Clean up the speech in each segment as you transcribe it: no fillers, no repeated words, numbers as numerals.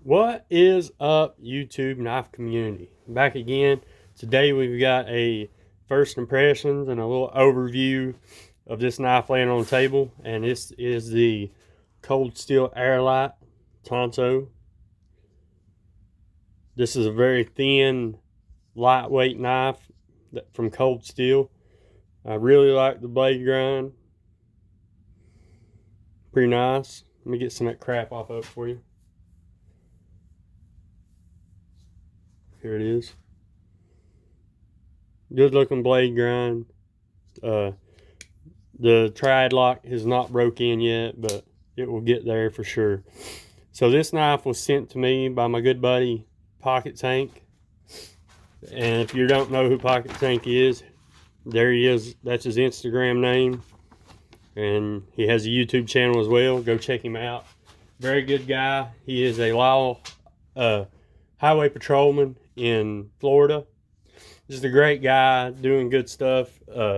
What is up, YouTube knife community? Back again. Today we've got a first impressions and a little overview of this knife laying on the table, and this is the Cold Steel Airlite Tonto. This is a very thin, lightweight knife from Cold Steel. I really like the blade grind. Pretty nice. Let me get some of that crap off up for you. Here it is. Good looking blade grind. The triad lock has not broke in yet, but it will get there for sure. So this knife was sent to me by my good buddy Pocket Tank. And if you don't know who Pocket Tank is, there he is. That's his Instagram name. And he has a YouTube channel as well. Go check him out. Very good guy. He is a law highway patrolman in Florida. Just a great guy doing good stuff.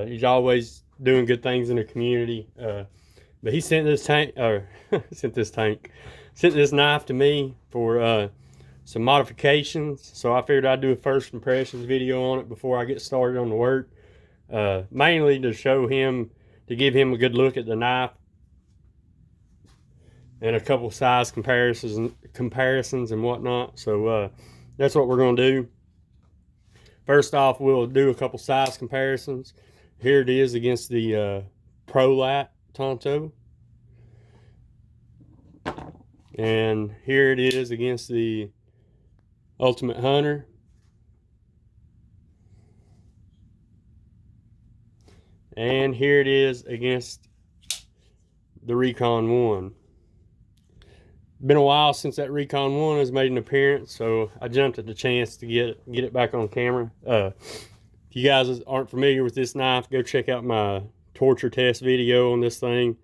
He's always doing good things in the community. But he sent this knife to me for some modifications. So I figured I'd do a first impressions video on it before I get started on the work. Mainly to show him, to give him a good look at the knife and a couple size comparisons and whatnot. So that's what we're going to do. First off, we'll do a couple size comparisons. Here it is against the ProLite Tonto. And here it is against the Ultimate Hunter. And here it is against the Recon 1. Been a while since that Recon 1 has made an appearance, so I jumped at the chance to get it back on camera. If you guys aren't familiar with this knife, go check out my torture test video on this thing.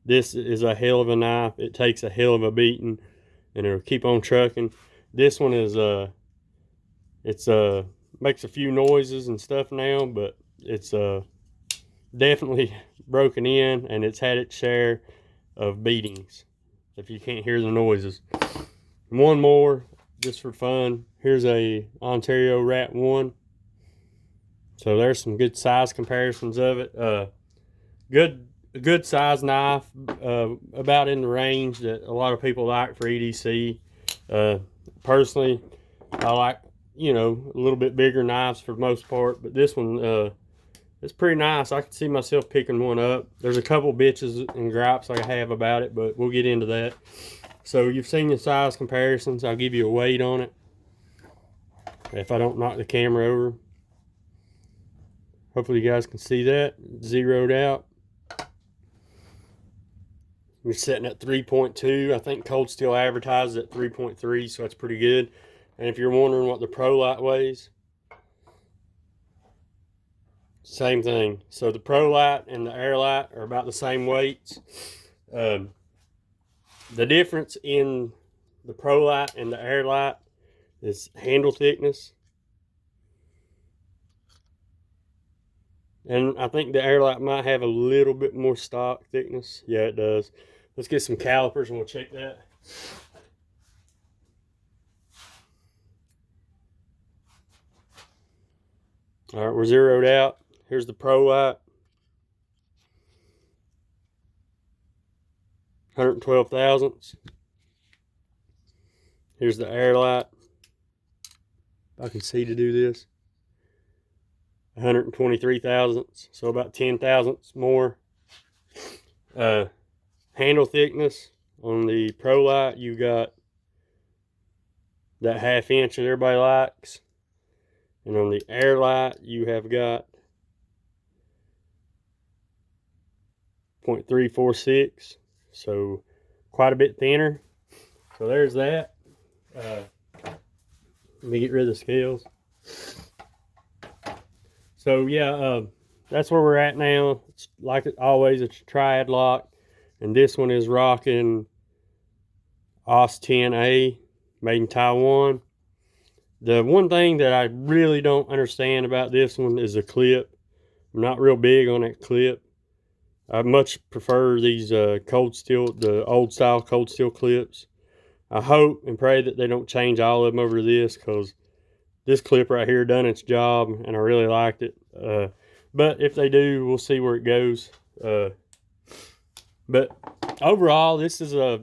This is a hell of a knife. It takes a hell of a beating, and it'll keep on trucking. This one is makes a few noises and stuff now, but it's definitely broken in, and it's had its share of beatings, if you can't hear the noises. One more, just for fun. Here's a Ontario Rat 1. So there's some good size comparisons of it. Good size knife, about in the range that a lot of people like for EDC. Personally, I like, a little bit bigger knives for the most part, but this one, it's pretty nice. I can see myself picking one up. There's a couple bitches and gripes I have about it, but we'll get into that. So you've seen the size comparisons. I'll give you a weight on it if I don't knock the camera over. Hopefully you guys can see that. Zeroed out. We're sitting at 3.2. I think Cold Steel advertises at 3.3, so that's pretty good. And if you're wondering what the ProLite weighs, same thing. So the ProLite and the Airlite are about the same weights. The difference in the ProLite and the Airlite is handle thickness. And I think the Airlite might have a little bit more stock thickness. Yeah, it does. Let's get some calipers and we'll check that. All right, we're zeroed out. Here's the ProLite. 112 thousandths. Here's the Airlite. If I can see to do this. 123 thousandths, so about 10 thousandths more. Handle thickness on the ProLite, you got that 1/2 inch that everybody likes, and on the Airlite you have got 0.346, so quite a bit thinner. So there's that. Let me get rid of the scales. So yeah, that's where we're at now. It's like always, it's a triad lock, and this one is rocking OS 10A, made in Taiwan. The one thing that I really don't understand about this one is the clip. I'm not real big on that clip. I much prefer these cold steel, the old style cold steel clips. I hope and pray that they don't change all of them over this, because this clip right here done its job and I really liked it. But if they do, we'll see where it goes. But overall, this is a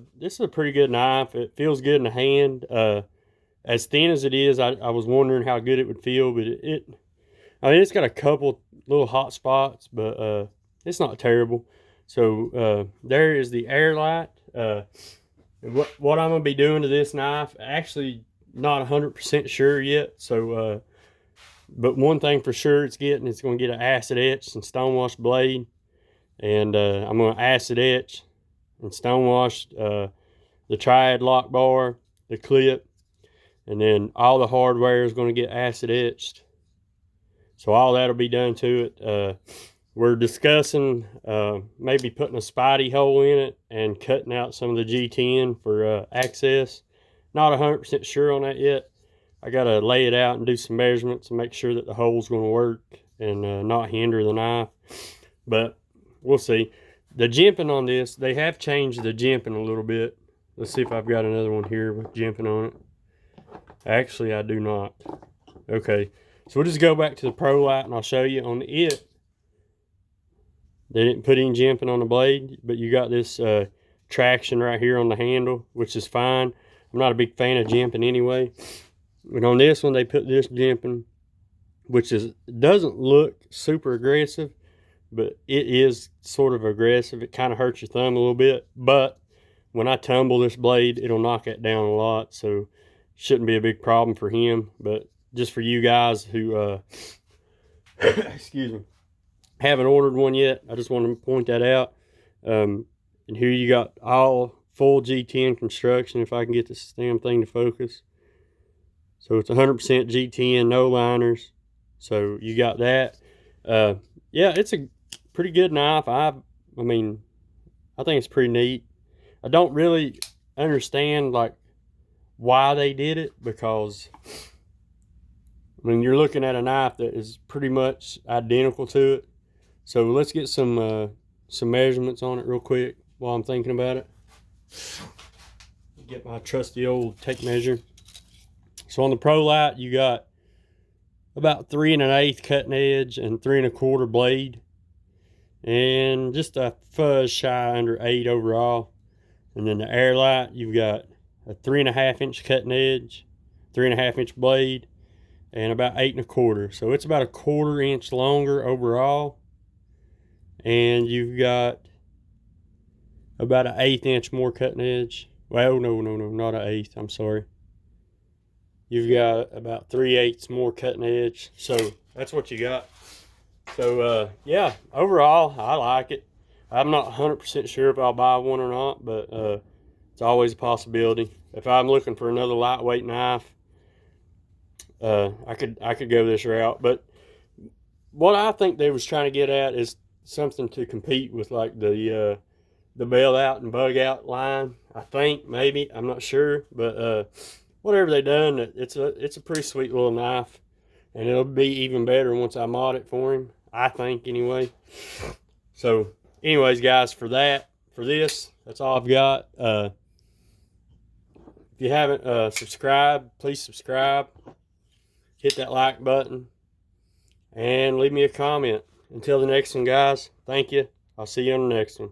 pretty good knife. It feels good in the hand. As thin as it is, I was wondering how good it would feel, but I mean, it's got a couple little hot spots, but it's not terrible. So there is the Airlite. What I'm gonna be doing to this knife, actually not 100% sure yet. So, but one thing for sure, it's gonna get an acid etched and stonewash blade, and I'm gonna acid etch and stonewash the triad lock bar, the clip, and then all the hardware is gonna get acid etched. So all that'll be done to it. We're discussing maybe putting a spidey hole in it and cutting out some of the G10 for access. Not 100% sure on that yet. I gotta lay it out and do some measurements and make sure that the hole's gonna work and not hinder the knife. But we'll see. The jimping on this, they have changed the jimping a little bit. Let's see if I've got another one here with jimping on it. Actually, I do not. Okay, so we'll just go back to the Pro Light and I'll show you on it. They didn't put any jimping on the blade, but you got this traction right here on the handle, which is fine. I'm not a big fan of jimping anyway. But on this one, they put this jimping, which doesn't look super aggressive, but it is sort of aggressive. It kind of hurts your thumb a little bit, but when I tumble this blade, it'll knock it down a lot, so shouldn't be a big problem for him. But just for you guys who excuse me, haven't ordered one yet, I just want to point that out. And here you got all full G10 construction, if I can get this damn thing to focus. So it's 100% G10, no liners. So you got that. Yeah, it's a pretty good knife. I mean, I think it's pretty neat. I don't really understand like why they did it, because I mean, you're looking at a knife that is pretty much identical to it. So let's get some measurements on it real quick while I'm thinking about it. Get my trusty old tape measure. So on the Pro Light, you got about 3 1/8 cutting edge and 3 1/4 blade, and just a fuzz shy under 8 overall. And then the Airlite, you've got a 3 1/2 inch cutting edge, 3 1/2 inch blade, and about 8 1/4. So it's about a 1/4 inch longer overall. And you've got about an 1/8 inch more cutting edge. Well, no, not an 1/8. I'm sorry. You've got about 3/8 more cutting edge. So that's what you got. So yeah, overall, I like it. I'm not 100% sure if I'll buy one or not, but it's always a possibility. If I'm looking for another lightweight knife, I could go this route. But what I think they was trying to get at is something to compete with, like the bail out and bug out line. I think, maybe, I'm not sure, but whatever they done, it's a pretty sweet little knife, and it'll be even better once I mod it for him, I think, anyway. So anyways, guys, for this, that's all I've got. If you haven't subscribed, please subscribe, hit that like button, and leave me a comment. Until the next one, guys, thank you. I'll see you on the next one.